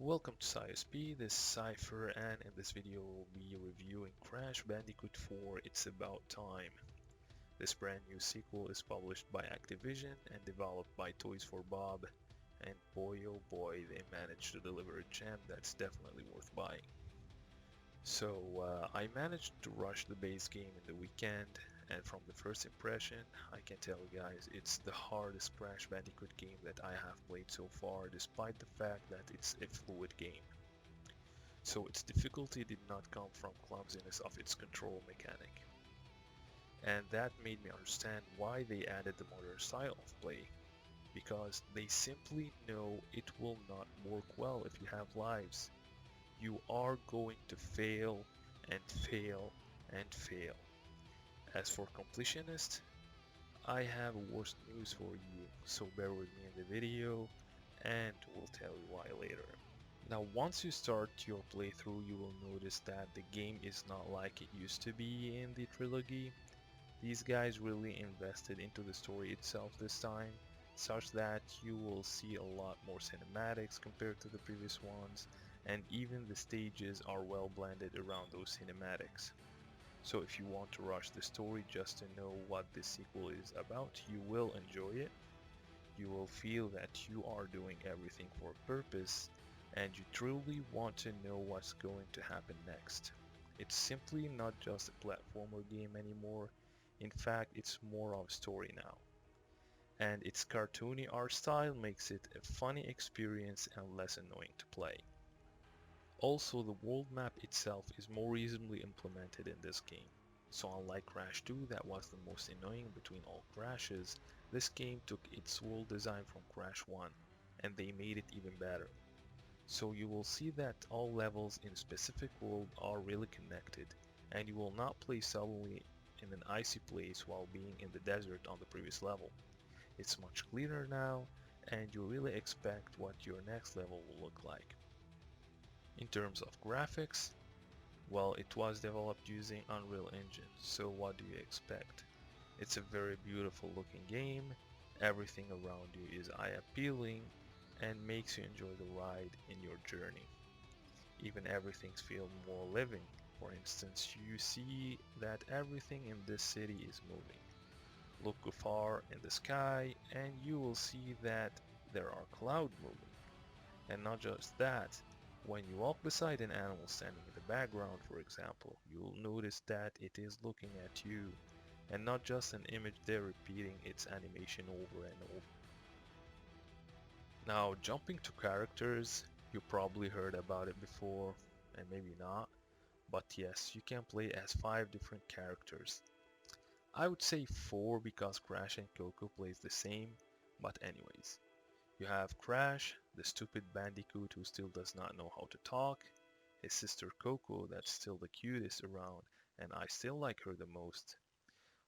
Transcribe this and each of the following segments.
Welcome to SciSP, this is Cypher, and in this video we'll be reviewing Crash Bandicoot 4 It's About Time. This brand new sequel is published by Activision and developed by Toys for Bob, and boy oh boy they managed to deliver a gem that's definitely worth buying. I managed to rush the base game in the weekend, and from the first impression, I can tell you guys it's the hardest Crash Bandicoot game that I have played so far, despite the fact that it's a fluid game. So its difficulty did not come from clumsiness of its control mechanic. And that made me understand why they added the modern style of play, because they simply know it will not work well if you have lives. You are going to fail and fail and fail. As for completionist, I have worse news for you, so bear with me in the video and we'll tell you why later. Now once you start your playthrough you will notice that the game is not like it used to be in the trilogy. These guys really invested into the story itself this time, such that you will see a lot more cinematics compared to the previous ones, and even the stages are well blended around those cinematics. So if you want to rush the story just to know what this sequel is about, you will enjoy it. You will feel that you are doing everything for a purpose, and you truly want to know what's going to happen next. It's simply not just a platformer game anymore. In fact, it's more of a story now. And its cartoony art style makes it a funny experience and less annoying to play. Also, the world map itself is more reasonably implemented in this game. So unlike Crash 2 that was the most annoying between all Crashes, this game took its world design from Crash 1 and they made it even better. So you will see that all levels in a specific world are really connected, and you will not play suddenly in an icy place while being in the desert on the previous level. It's much cleaner now, and you really expect what your next level will look like. In terms of graphics, well, it was developed using Unreal Engine, so what do you expect? It's a very beautiful looking game, everything around you is eye appealing, and makes you enjoy the ride in your journey. Even everything feels more living. For instance, you see that everything in this city is moving. Look far in the sky and you will see that there are clouds moving. And not just that, when you walk beside an animal standing in the background, for example, you'll notice that it is looking at you and not just an image there repeating its animation over and over. Now, jumping to characters, you probably heard about it before, and maybe not, but yes, you can play as 5 different characters. I would say 4 because Crash and Coco plays the same, but anyways. You have Crash, the stupid bandicoot who still does not know how to talk, his sister Coco that's still the cutest around, and I still like her the most.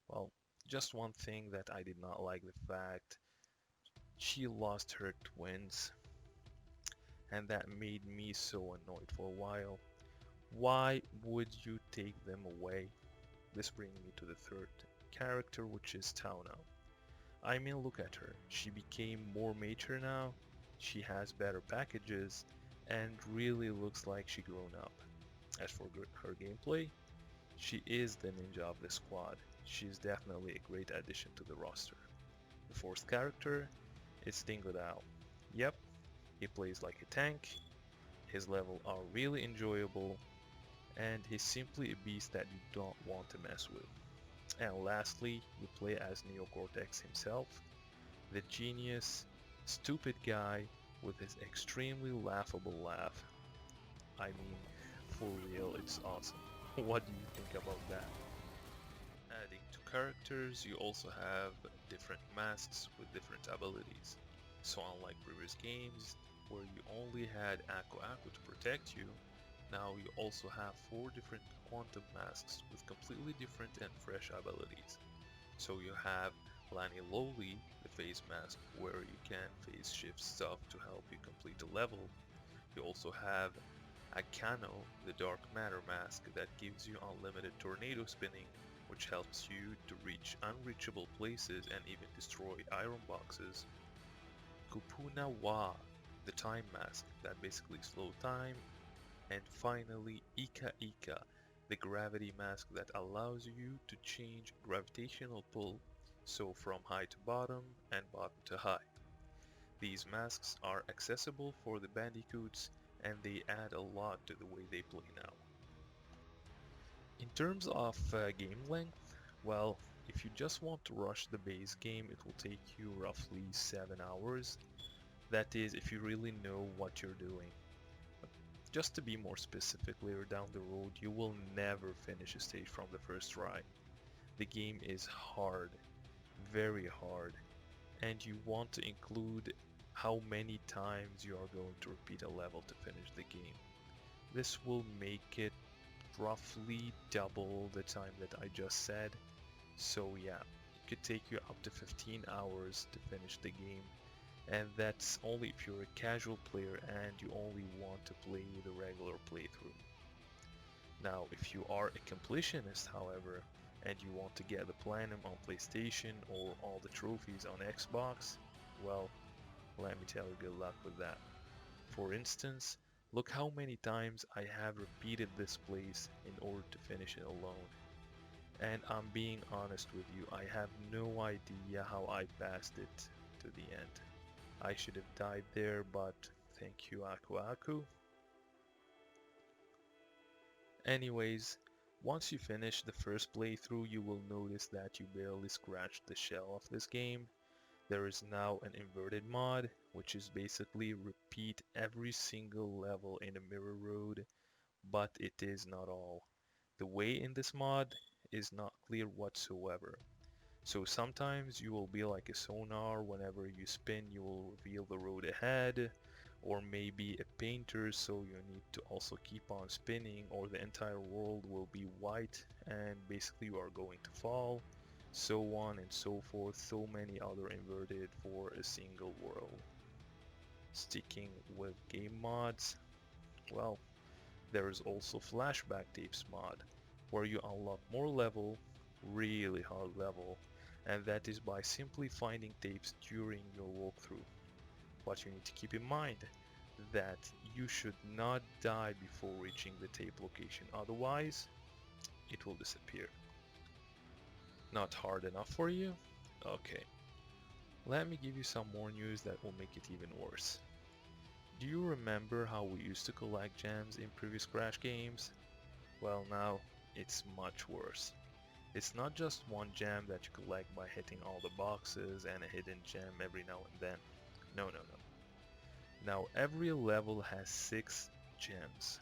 Well, just one thing that I did not like the fact she lost her twins, and that made me so annoyed for a while. Why would you take them away? This brings me to the third character, which is Tauno. I mean, look at her. She became more mature now, she has better packages, and really looks like she grown up. As for her gameplay, she is the ninja of the squad. She is definitely a great addition to the roster. The fourth character is Dingodile. Yep, he plays like a tank, his levels are really enjoyable, and he's simply a beast that you don't want to mess with. And lastly, you play as Neocortex himself, the genius, stupid guy with his extremely laughable laugh. I mean, for real, it's awesome. What do you think about that? Adding to characters, you also have different masks with different abilities. So unlike previous games, where you only had Aku Aku to protect you, now you also have 4 different quantum masks with completely different and fresh abilities. So you have Lani Loli, the phase mask, where you can phase shift stuff to help you complete the level. You also have Akano, the dark matter mask that gives you unlimited tornado spinning, which helps you to reach unreachable places and even destroy iron boxes. Kupuna Wa, the time mask that basically slow time, and finally Ika Ika, the gravity mask that allows you to change gravitational pull, so from high to bottom and bottom to high. These masks are accessible for the bandicoots and they add a lot to the way they play now. In terms of game length, well, if you just want to rush the base game, it will take you roughly 7 hours. That is, if you really know what you're doing. Just to be more specific, later down the road, you will never finish a stage from the first try. The game is hard, very hard, and you want to include how many times you are going to repeat a level to finish the game. This will make it roughly double the time that I just said. So yeah, it could take you up to 15 hours to finish the game, and that's only if you're a casual player and you only want to play the regular playthrough. Now, if you are a completionist, however, and you want to get the Platinum on PlayStation or all the trophies on Xbox, well, let me tell you, good luck with that. For instance, look how many times I have repeated this place in order to finish it alone. And I'm being honest with you, I have no idea how I passed it to the end. I should have died there, but thank you, Aku Aku. Anyways, once you finish the first playthrough, you will notice that you barely scratched the shell of this game. There is now an inverted mod, which is basically repeat every single level in a mirror road, but it is not all. The way in this mod is not clear whatsoever. So sometimes you will be like a sonar, whenever you spin you will reveal the road ahead, or maybe a painter, so you need to also keep on spinning or the entire world will be white and basically you are going to fall, so on and so forth, so many other inverted for a single world. Sticking with game mods, well, there is also flashback tapes mod, where you unlock more level, really hard level, and that is by simply finding tapes during your walkthrough. What you need to keep in mind, that you should not die before reaching the tape location, otherwise it will disappear. Not hard enough for you? Okay, let me give you some more news that will make it even worse. Do you remember how we used to collect gems in previous Crash games? Well, now it's much worse. It's not just one gem that you collect by hitting all the boxes and a hidden gem every now and then. No, no, no. Now every level has 6 gems.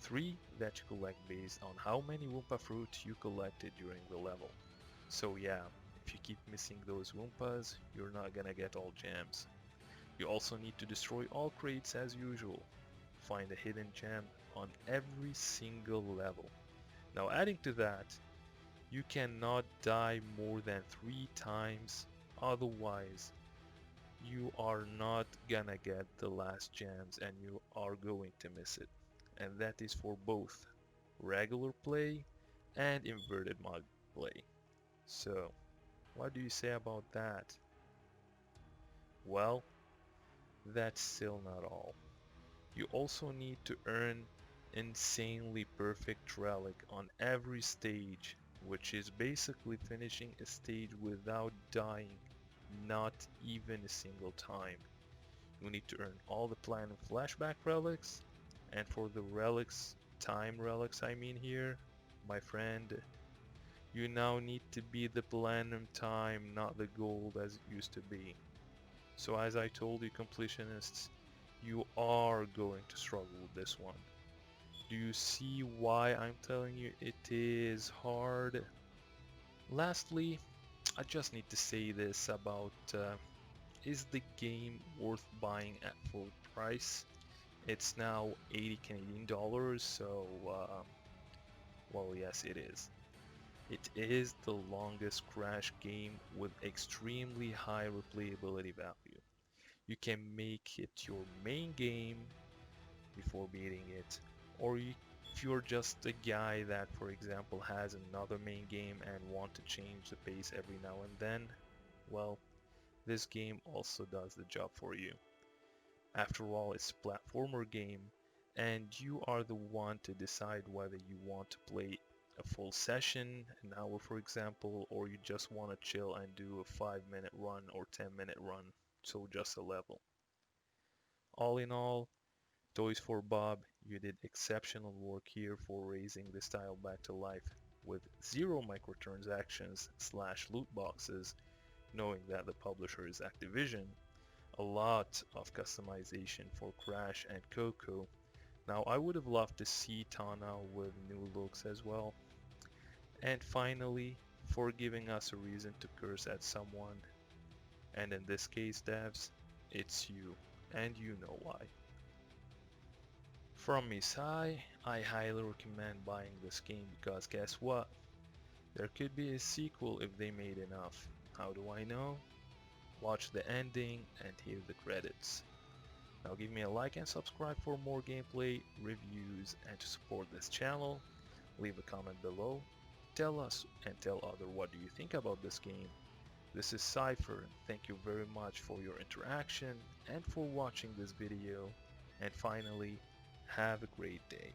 3 that you collect based on how many Wumpa fruits you collected during the level. So yeah, if you keep missing those Wumpas, you're not gonna get all gems. You also need to destroy all crates as usual. Find a hidden gem on every single level. Now adding to that, you cannot die more than 3 times, otherwise you are not gonna get the last gems and you are going to miss it. And that is for both regular play and inverted mod play. So, what do you say about that? Well, that's still not all. You also need to earn insanely perfect relic on every stage, which is basically finishing a stage without dying, not even a single time. You need to earn all the platinum flashback relics, and for the relics, time relics I mean here, my friend, you now need to be the platinum time, not the gold as it used to be. So as I told you completionists, you are going to struggle with this one. Do you see why I'm telling you it is hard? Lastly, I just need to say this about is the game worth buying at full price? It's now 80 Canadian dollars, so well, yes, it is. It is the longest Crash game with extremely high replayability value. You can make it your main game before beating it, or if you're just a guy that, for example, has another main game and want to change the pace every now and then, well, this game also does the job for you. After all, it's a platformer game, and you are the one to decide whether you want to play a full session, an hour for example, or you just want to chill and do a 5-minute run or 10-minute run, so just a level. All in all, Toys for Bob, you did exceptional work here for raising this style back to life with zero microtransactions slash loot boxes, knowing that the publisher is Activision, a lot of customization for Crash and Coco. Now I would have loved to see Tana with new looks as well. And finally, for giving us a reason to curse at someone, and in this case devs, it's you, and you know why. From Misai, I highly recommend buying this game because guess what? There could be a sequel if they made enough. How do I know? Watch the ending and hear the credits. Now give me a like and subscribe for more gameplay, reviews, and to support this channel, leave a comment below. Tell us and tell other what do you think about this game. This is Cypher. Thank you very much for your interaction and for watching this video. And finally, have a great day.